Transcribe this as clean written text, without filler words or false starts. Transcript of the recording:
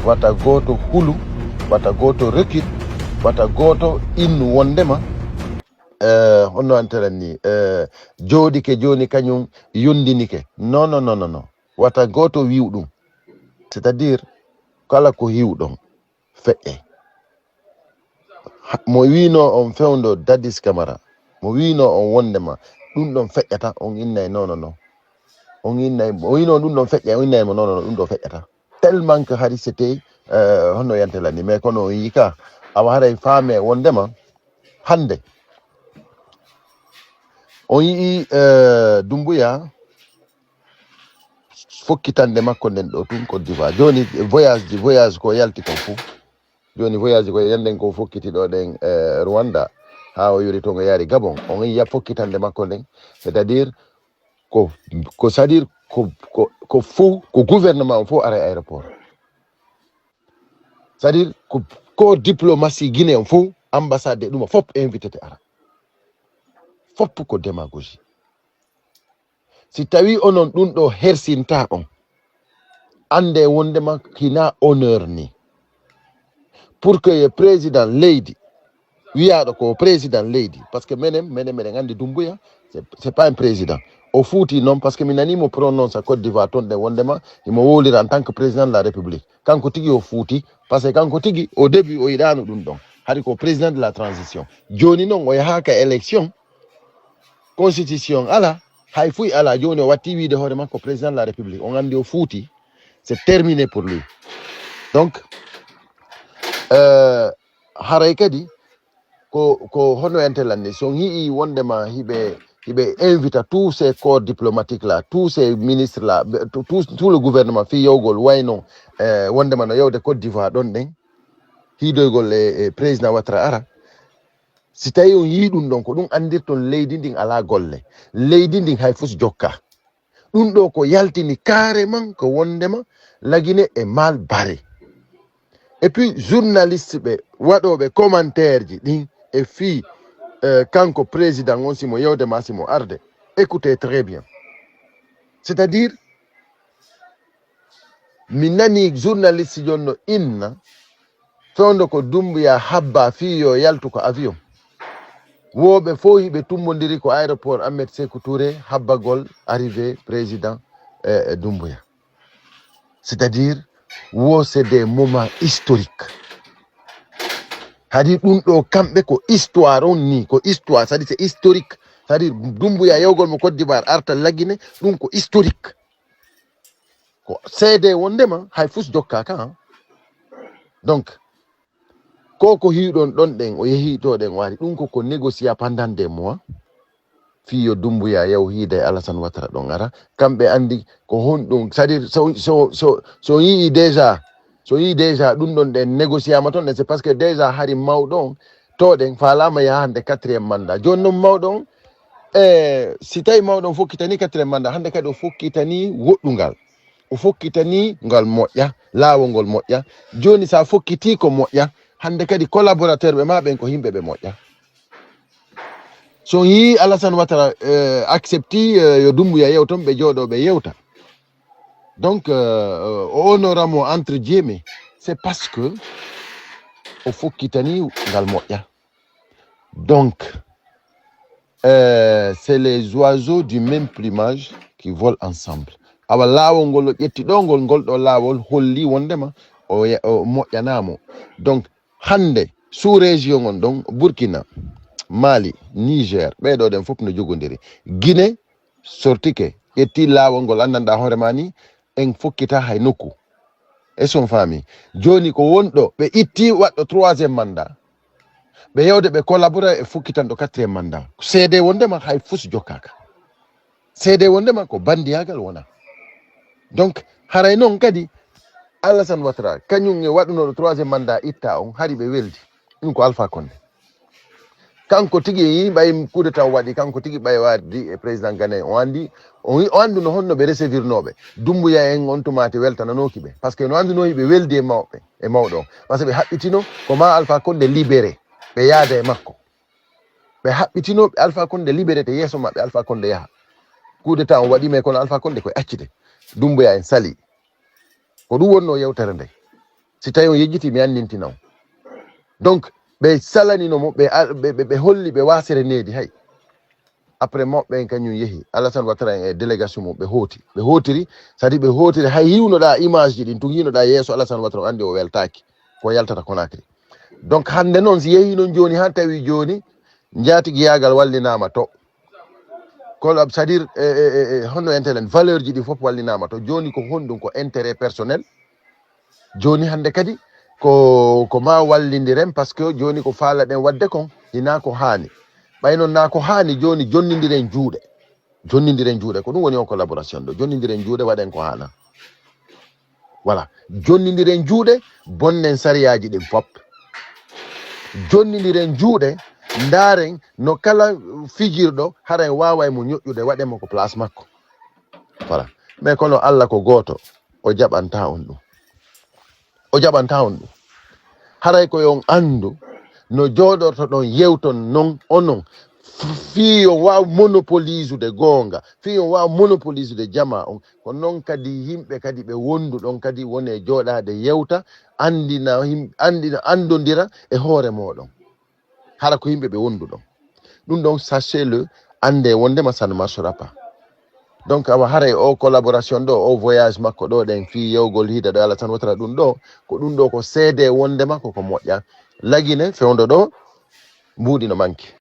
wata goto hulu, wata goto recul, wata goto innu wondema honno anteren ni joodike joni kañum yondinike non wata goto wiw ɗum, c'est à dire kala ko hiwɗon feƴƴe. Mo wino on fewndo Dadis Camara, mo wino on wondema ɗum ɗon feƴƴata, on innay non on innay o wino ɗum ɗon feƴƴa, on innay mo non ɗum ɗo feƴƴata tellement que hari c'était honno yantelani. Mais kono on yika awa haray faame wondema hande on yii Doumbouya fokkitande makko nden ɗo tun Côte d'Ivoire. Joni voyage ko yalti kon fou, joni voyage ko yanden ko fokkiti ɗo ɗen Rwanda ha o yori toon o yaari Gabon, on yiya fokkitande makko nden, c'est à dire ko c'est à dire ko fou ko gouvernement o fof ara aéroport, c'est à dire ko diplomatie Guinée on fof ambassade ɗuma fop invité te ara, fop ko démagogie. Si tawi onon ɗum ɗo hersinta on ande wondema kina honneur ni pour que ye président leydi wiyaɗo ko président leydi, parce que menen andi Doumbouya c'est pas un président. O fuuti noon parce que mi nanimo prononce à Côte d'Ivoire toon ɗen wondema imo wolira en tant que président de la République. Kanko tigi o fuuti parce que kanko tigi au début o yiɗano ɗum ɗon, haɗi ko président de la transition. Joni noon o yahaka élection, constitution ala, hay fuy ala, joni o watti wiide hoore makko président de la République. On andi o fuuti, c'est terminé pour lui. Donc haray kadi ko hono entelanni so yii wondema hiɓe invita tous ces corps diplomatiques là, tous ces ministres là, tout le gouvernement fi yewgol wayno wondema no yewde Côte d'Ivoire ɗon ɗen hiidoygol e président Ouattara ara. Si tawi on yii ɗum ɗon ko ɗum andirton leydi ndin ala golle, leydi ndin hay fus jokka ɗum ɗo ko yaltini carrément ko wondema lagine e mal bare. Et puis journaliste ɓe waɗoɓe commentaire ji ɗin e fi kanko président on simo yewdema simo arde, écoutez très bien, c'est à dire mi nani journaliste jonno inna fewndo ko Doumbouya habba fi yo yaltu ko avion, woɓe fo hiɓe tummodiri ko aéroport Ahmed Sékou Touré habbagol arrivé président Doumbouya. C'est à dire wo c'est des moments historiques. Hadi ɗum ɗo kamɓe ko histoire on ni, ko histoire, c'est à dire c'est historique, c'est à dire Doumbouya yewgol mo Côte d'Ivoire arta laggine ɗum ko historique, ko seede wondema hay fus jokkaka. Donc ko hiiɗon ɗon ɗen o yehi to ɗen wari ɗum ko négocier pendant des mois fiyo Doumbouya yaw hiide Alassane Ouattara ɗon ara, kamɓe andi ko honɗum, c'est à dire so yii déjà ɗum ɗon ɗen négociama toon, c'est parce que déjà hari mawɗon to ɗen falama yaha hande 4e mandat. Joni noon mawɗon si tawi mawɗon fokkitani 4e mandat, hande kadi o fokkitani woɗɗungal, o fokkitani ngal moƴƴa, laawol ngol moƴƴa. Joni sa fokkiti ko moƴƴa, hande kadi collaborateur ɓe ma ɓen ko yimɓe ɓe moƴƴa. So yi Alassane Ouattara accepti yo Doumbouya yew toon ɓe jooɗo ɓe yewta. Donc honoramo entre guillemets, c'est parce que o fokkitani ngal moƴƴa. Donc c'est les oiseaux du même plumage qui volent ensemble. Awa laawol ngol ƴetti ɗo ngol ɗo laawol holli wondema o moƴƴanamo. Donc hande sous région on ɗon Burkina, Mali, Niger, ɓeɗo ɗen fof no jogodiri. Guinée sortike ƴetti laawol ngol andanɗa hoorema ni en fokkita hay nokku e son famille. Joni ko wonɗo ɓe itti waɗɗo 3e mandat, ɓe yewde ɓe collabora e fokkitanɗo 4e mandat. Seede wondema hay fus jokkaka, seede wondema ko bandiyagal wona. Donc haray noon kadi Alassane Ouattara kañum e waɗunoɗo 3e mandat itta on hari ɓe weldi ɗum ko Alpha Condé. Kanko tigi yi ɓay coup d'état waɗi, kanko tigi ɓay wardi e président Ghané o andi no honno ɓe recevirnoɓe Doumbouya en on tumati weltananoki ɓe, par ce que no andunoyi ɓe weldi e mawɓe e mawɗo, par ce que ɓe haɓɓitino ko ma Alpha Condé libéré ɓe yaada e makko, ɓe haɓɓitino Alpha Condé libéré te yeeso maɓɓe Alpha Condé yaha. Coup d'état on waɗi mais kono Alpha Condé koye accide Doumbouya en sali, ko ɗum wonno yewtere nde. si tawi on yejjiti mi andintinaw donc ɓe salaninomo ɓe holli ɓe wasere needi hay après moɓɓe en kañum yeehi Alassane Ouattara en e délégation mum ɓe hootiri sadi ɓe hootiri hay hiwnoɗa image ji ɗin tun yinoɗa yeeso Alassane Ouattara o andi o weltaki ko yaltata Conakry donc hande noon si yeehi noon joni ha tawi joni jaatigiyagal wallinama to kolo c'est à dire honno entelen valeur ji ɗi fof wallinama to joni ko honɗum ko intérêt personnel joni hande kadi ko ma wallidiren par ce que joni ko faala ɗen wadde kon hina ko hani ɓay noon na ko hani joni jonnidiren juuɗe ko ɗum woni on collaboration ɗo jonnidiren juuɗe waɗen ko hana voilà jonnidiren juuɗe bonnen sariyaji ɗin fop jonnidiren juuɗe ndaren no kala fijirɗo haren waway mo ñoƴƴude waɗemo ko place makko voilà mais kono Allah ko goto o jaɓanta on ɗum haray ko yon andu no jooɗorto ɗon yewton non onon fiyo waw monopolise ude goonga fiyo waw monopolise ude jama on ko noon kadi yimɓe kadi ɓe wondu ɗon kadi wone jooɗade yewta andodira e hoore moɗon hara ko yimɓe ɓe wondu ɗon ɗum ɗon sachez le ande wondema ça ne marchera pas donc awa haray o collaboration ɗo o voyage makko ɗo ɗen fi yewgol hiida ɗo Alassane Ouattara ɗum ɗo ko seede wondema koko moƴƴa lagine fewdo ɗo mbuɗi no manki